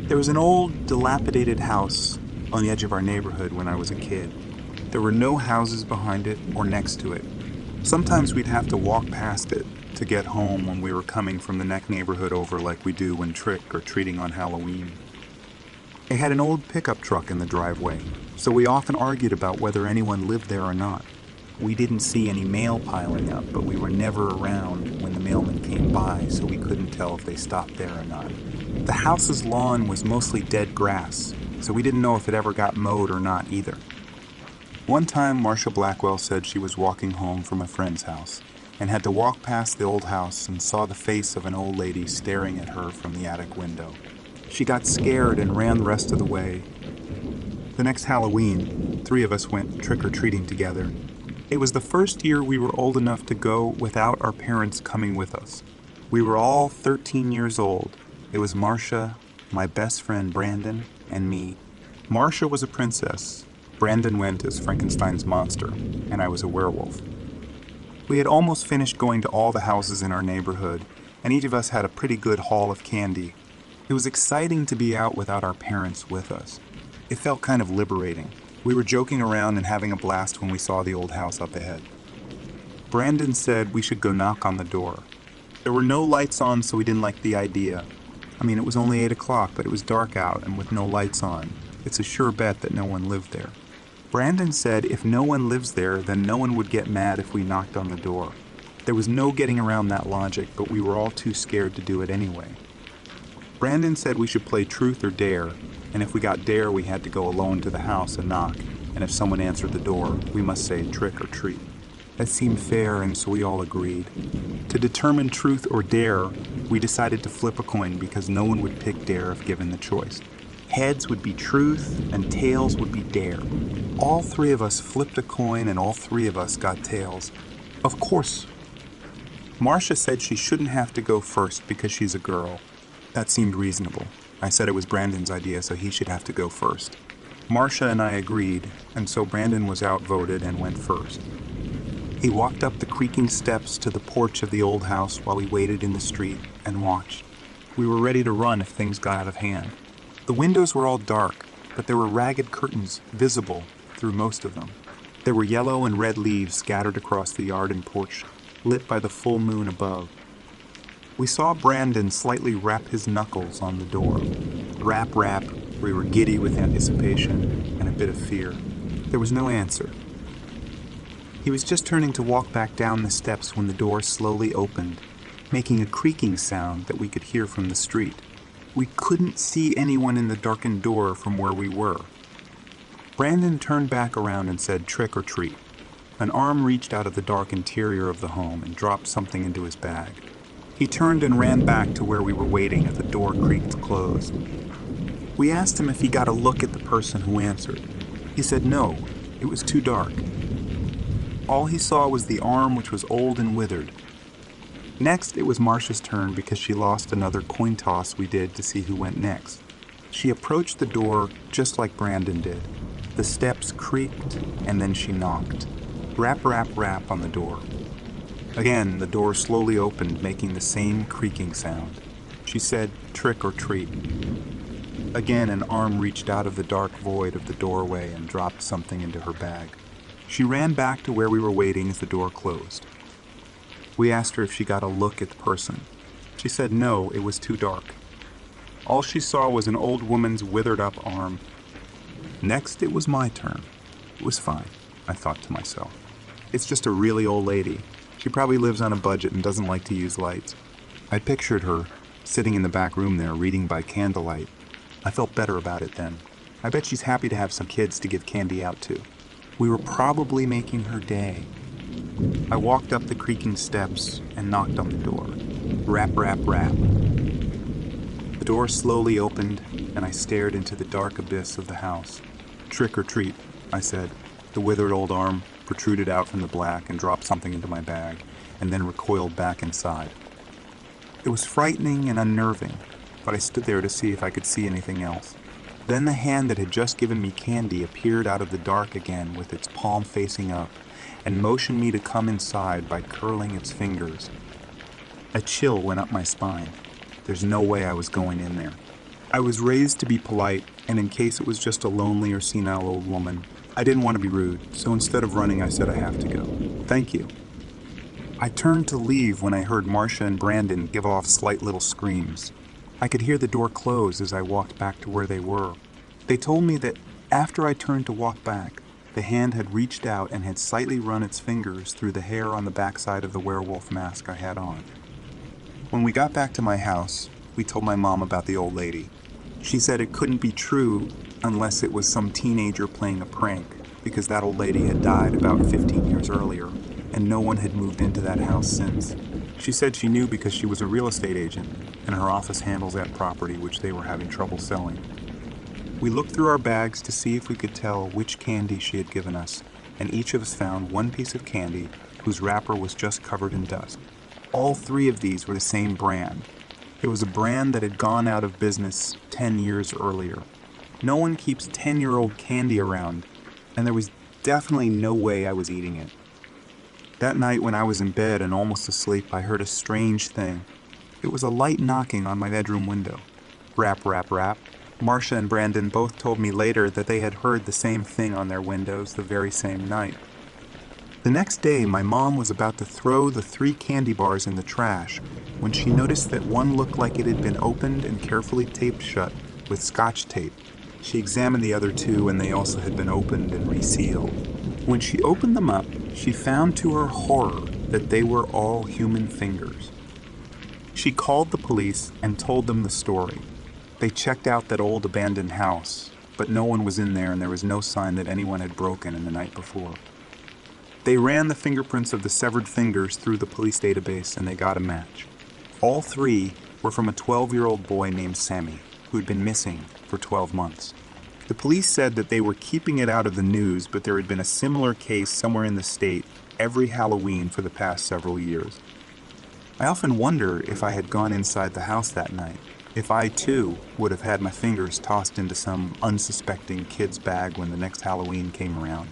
There was an old, dilapidated house on the edge of our neighborhood when I was a kid. There were no houses behind it or next to it. Sometimes we'd have to walk past it to get home when we were coming from the next neighborhood over like we do when trick-or-treating on Halloween. It had an old pickup truck in the driveway, so we often argued about whether anyone lived there or not. We didn't see any mail piling up, but we were never around when the mailman came by, so we couldn't tell if they stopped there or not. The house's lawn was mostly dead grass, so we didn't know if it ever got mowed or not either. One time, Marcia Blackwell said she was walking home from a friend's house and had to walk past the old house and saw the face of an old lady staring at her from the attic window. She got scared and ran the rest of the way. The next Halloween, 3 of us went trick-or-treating together. It was the first year we were old enough to go without our parents coming with us. We were all 13 years old. It was Marcia, my best friend Brandon, and me. Marcia was a princess. Brandon went as Frankenstein's monster, and I was a werewolf. We had almost finished going to all the houses in our neighborhood, and each of us had a pretty good haul of candy. It was exciting to be out without our parents with us. It felt kind of liberating. We were joking around and having a blast when we saw the old house up ahead. Brandon said we should go knock on the door. There were no lights on, so we didn't like the idea. It was only 8 o'clock, but it was dark out, and with no lights on, it's a sure bet that no one lived there. Brandon said if no one lives there, then no one would get mad if we knocked on the door. There was no getting around that logic, but we were all too scared to do it anyway. Brandon said we should play truth or dare, and if we got dare, we had to go alone to the house and knock, and if someone answered the door, we must say trick or treat. That seemed fair, and so we all agreed. To determine truth or dare, we decided to flip a coin because no one would pick dare if given the choice. Heads would be truth, and tails would be dare. All 3 of us flipped a coin, and all 3 of us got tails. Of course. Marcia said she shouldn't have to go first because she's a girl. That seemed reasonable. I said it was Brandon's idea, so he should have to go first. Marcia and I agreed, and so Brandon was outvoted and went first. He walked up the creaking steps to the porch of the old house while we waited in the street and watched. We were ready to run if things got out of hand. The windows were all dark, but there were ragged curtains visible through most of them. There were yellow and red leaves scattered across the yard and porch, lit by the full moon above. We saw Brandon slightly rap his knuckles on the door. Rap, rap. We were giddy with anticipation and a bit of fear. There was no answer. He was just turning to walk back down the steps when the door slowly opened, making a creaking sound that we could hear from the street. We couldn't see anyone in the darkened door from where we were. Brandon turned back around and said trick or treat. An arm reached out of the dark interior of the home and dropped something into his bag. He turned and ran back to where we were waiting as the door creaked closed. We asked him if he got a look at the person who answered. He said no, it was too dark. All he saw was the arm, which was old and withered. Next, it was Marcia's turn because she lost another coin toss we did to see who went next. She approached the door just like Brandon did. The steps creaked, and then she knocked. Rap, rap, rap on the door. Again, the door slowly opened, making the same creaking sound. She said, trick or treat. Again, an arm reached out of the dark void of the doorway and dropped something into her bag. She ran back to where we were waiting as the door closed. We asked her if she got a look at the person. She said no, it was too dark. All she saw was an old woman's withered up arm. Next, it was my turn. It was fine, I thought to myself. It's just a really old lady. She probably lives on a budget and doesn't like to use lights. I pictured her, sitting in the back room there, reading by candlelight. I felt better about it then. I bet she's happy to have some kids to give candy out to. We were probably making her day. I walked up the creaking steps and knocked on the door. Rap, rap, rap. The door slowly opened, and I stared into the dark abyss of the house. Trick or treat, I said. The withered old arm protruded out from the black and dropped something into my bag, and then recoiled back inside. It was frightening and unnerving, but I stood there to see if I could see anything else. Then the hand that had just given me candy appeared out of the dark again with its palm facing up, and motioned me to come inside by curling its fingers. A chill went up my spine. There's no way I was going in there. I was raised to be polite, and in case it was just a lonely or senile old woman, I didn't want to be rude, so instead of running, I said I have to go. Thank you. I turned to leave when I heard Marcia and Brandon give off slight little screams. I could hear the door close as I walked back to where they were. They told me that after I turned to walk back, the hand had reached out and had slightly run its fingers through the hair on the backside of the werewolf mask I had on. When we got back to my house, we told my mom about the old lady. She said it couldn't be true unless it was some teenager playing a prank, because that old lady had died about 15 years earlier, and no one had moved into that house since. She said she knew because she was a real estate agent, and her office handles that property which they were having trouble selling. We looked through our bags to see if we could tell which candy she had given us, and each of us found one piece of candy whose wrapper was just covered in dust. All three of these were the same brand. It was a brand that had gone out of business 10 years earlier. No one keeps 10-year-old candy around, and there was definitely no way I was eating it. That night when I was in bed and almost asleep, I heard a strange thing. It was a light knocking on my bedroom window. Rap, rap, rap. Marcia and Brandon both told me later that they had heard the same thing on their windows the very same night. The next day, my mom was about to throw the 3 candy bars in the trash when she noticed that one looked like it had been opened and carefully taped shut with Scotch tape. She examined the other 2, and they also had been opened and resealed. When she opened them up, she found to her horror that they were all human fingers. She called the police and told them the story. They checked out that old abandoned house, but no one was in there and there was no sign that anyone had broken in the night before. They ran the fingerprints of the severed fingers through the police database and they got a match. All 3 were from a 12-year-old boy named Sammy, who had been missing for 12 months. The police said that they were keeping it out of the news, but there had been a similar case somewhere in the state every Halloween for the past several years. I often wonder if I had gone inside the house that night, if I too would have had my fingers tossed into some unsuspecting kid's bag when the next Halloween came around.